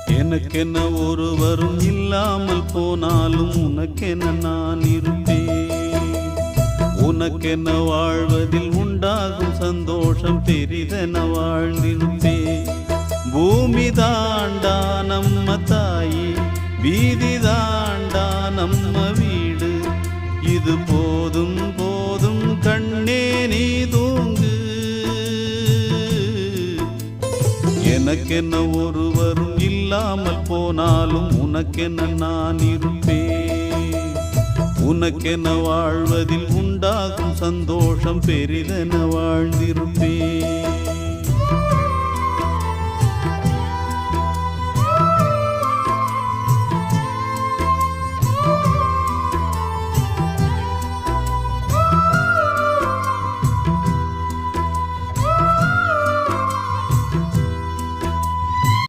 எனக்கென்ன ஒருவரும் இல்லாமல் போனாலும் உனக்கென நான் இருப்பேன். உனக்கென்ன வாழ்வதில் உண்டாகும் சந்தோஷம் பெரிதென வாழ்ந்திருப்பேன். பூமி தாண்டா நம்ம தாயி, வீதி தாண்டா நம்ம வீடு. இது போதும் போதும் கண்ணே நீ தூங்கு. எனக்கென்ன ஒருவரும் இல்லாமல் போனாலும் உனக்கென்ன நான் இருப்பேன். உனக்கென்ன வாழ்வதில் உண்டாகும் சந்தோஷம் பெரிதென வாழ்ந்திருப்பேன்.